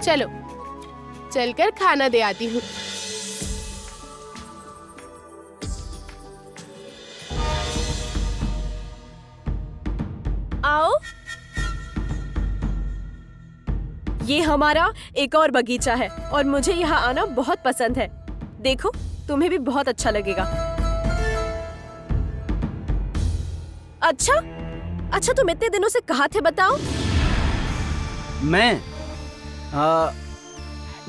चलो चलकर खाना दे आती हूँ। आओ, ये हमारा एक और बगीचा है और मुझे यहाँ आना बहुत पसंद है। देखो, तुम्हें भी बहुत अच्छा लगेगा। अच्छा तुम इतने दिनों से कहाँ थे बताओ?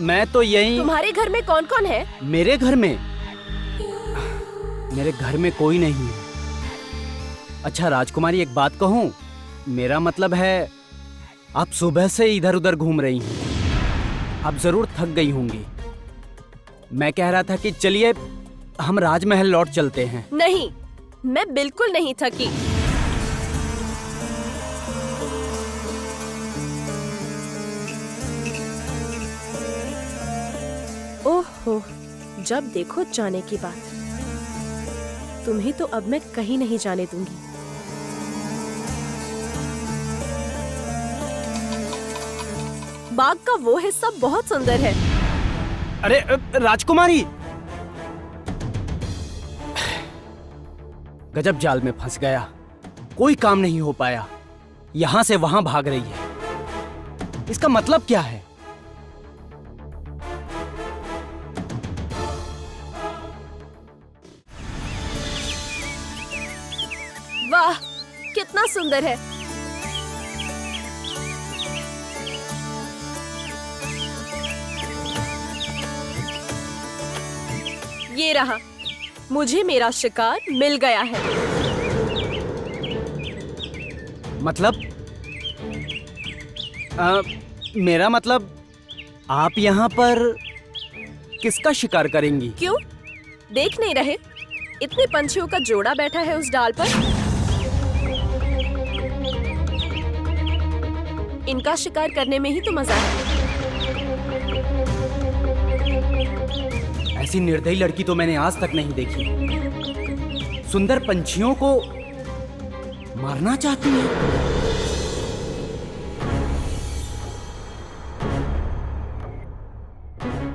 मैं तो यही। तुम्हारे घर में कौन कौन है? मेरे घर में कोई नहीं है। अच्छा राजकुमारी, एक बात कहूँ, मेरा मतलब है आप सुबह से इधर उधर घूम रही हैं। आप जरूर थक गई होंगी। मैं कह रहा था कि चलिए हम राजमहल लौट चलते हैं। नहीं, मैं बिल्कुल नहीं थकी। ओहो, जब देखो जाने की बात। तुम्हें तो अब मैं कहीं नहीं जाने दूंगी। बाग का वो हिस्सा बहुत सुंदर है। अरे राजकुमारी, गजब जाल में फंस गया। कोई काम नहीं हो पाया। यहां से वहां भाग रही है। इसका मतलब क्या है? वाह, कितना सुंदर है। ये रहा, मुझे मेरा शिकार मिल गया है। मतलब मेरा मतलब आप यहाँ पर किसका शिकार करेंगी? क्यों, देख नहीं रहे? इतने पंछियों का जोड़ा बैठा है उस डाल पर। इनका शिकार करने में ही तो मजा है। ऐसी निर्दयी लड़की तो मैंने आज तक नहीं देखी। सुंदर पंछियों को मारना चाहती है।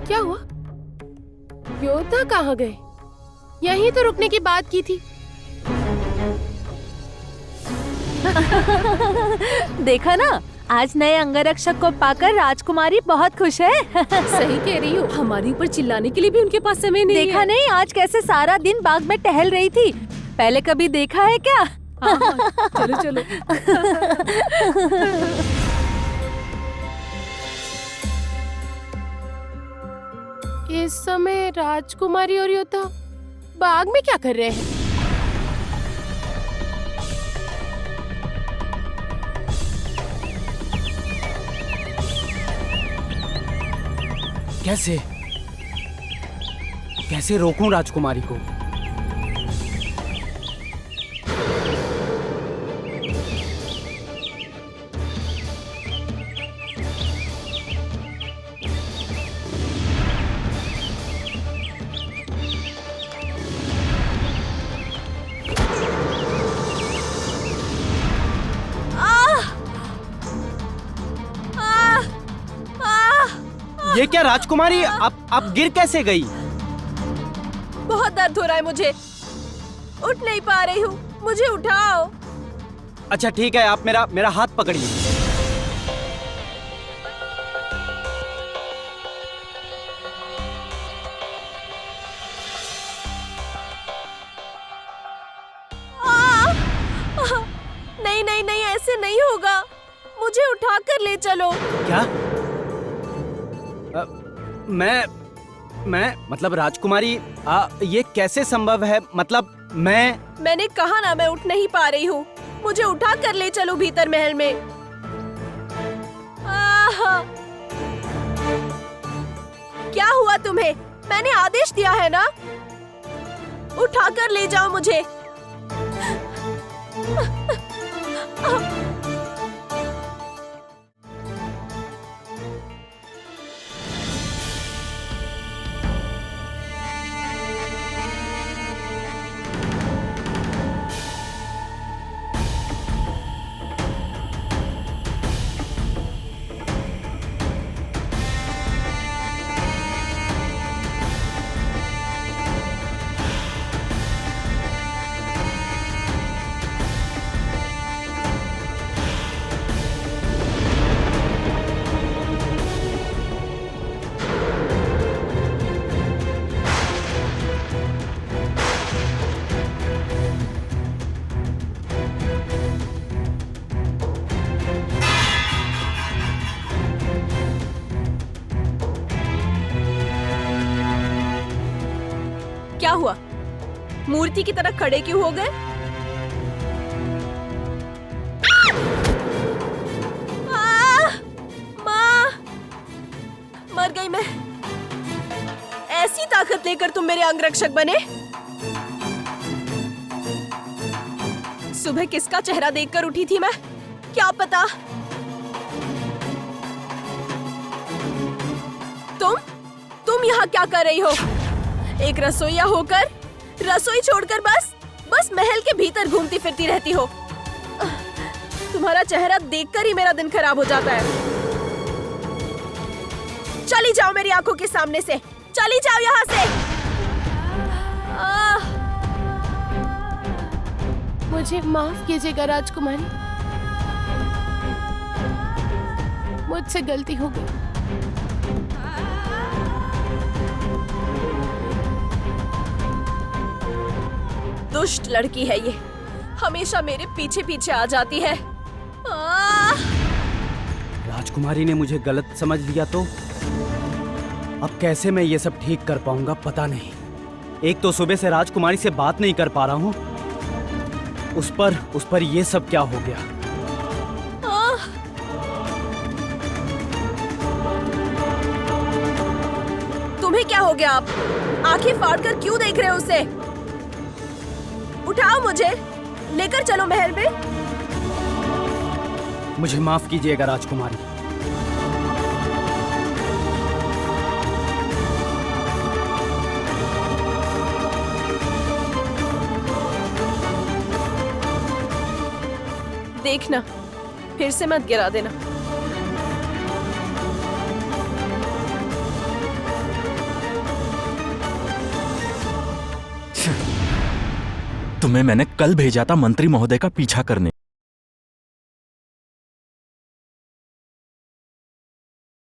क्या हुआ? योद्धा कहाँ गए? यहीं तो रुकने की बात की थी। देखा ना, आज नए अंगरक्षक को पाकर राजकुमारी बहुत खुश है। सही कह रही हो, हमारे ऊपर चिल्लाने के लिए भी उनके पास समय नहीं देखा है। नहीं आज कैसे सारा दिन बाग में टहल रही थी? पहले कभी देखा है क्या? हाँ, चलो चलो। इस समय राजकुमारी और योद्धा बाग में क्या कर रहे हैं? कैसे रोकूं राजकुमारी को? ये क्या राजकुमारी, आप गिर कैसे गई? बहुत दर्द हो रहा है मुझे, उठ नहीं पा रही हूँ, मुझे उठाओ। अच्छा ठीक है, आप मेरा हाथ पकड़िए। नहीं नहीं नहीं, ऐसे नहीं होगा, मुझे उठा कर ले चलो। क्या? मैं मतलब राजकुमारी, ये कैसे संभव है? मतलब मैंने कहा ना, मैं उठ नहीं पा रही हूँ, मुझे उठा कर ले चलो भीतर महल में। क्या हुआ तुम्हें? मैंने आदेश दिया है ना, उठा कर ले जाओ मुझे। क्या हुआ? मूर्ति की तरह खड़े क्यों हो गए? माँ, मर गई मैं। ऐसी ताकत लेकर तुम मेरे अंगरक्षक बने? सुबह किसका चेहरा देखकर उठी थी मैं, क्या पता। तुम यहाँ क्या कर रही हो? एक रसोइया होकर रसोई छोड़कर बस महल के भीतर घूमती फिरती रहती हो। तुम्हारा चेहरा देखकर ही मेरा दिन खराब हो जाता है। चली जाओ मेरी आंखों के सामने से, चली जाओ यहाँ से। मुझे माफ कीजिएगा राजकुमारी, मुझसे गलती हो गई। दुष्ट लड़की है ये, हमेशा मेरे पीछे पीछे आ जाती है। राजकुमारी ने मुझे गलत समझ लिया तो अब कैसे मैं ये सब ठीक कर पाऊंगा पता नहीं। एक तो सुबह से राजकुमारी से बात नहीं कर पा रहा हूँ, उस पर ये सब क्या हो गया। तुम्हें क्या हो गया? आप आंखें फाड़कर क्यों देख रहे हो उसे? उठाओ मुझे, लेकर चलो महल में। मुझे माफ कीजिएगा राजकुमारी। देखना, फिर से मत गिरा देना। तुम्हें मैंने कल भेजा था मंत्री महोदय का पीछा करने।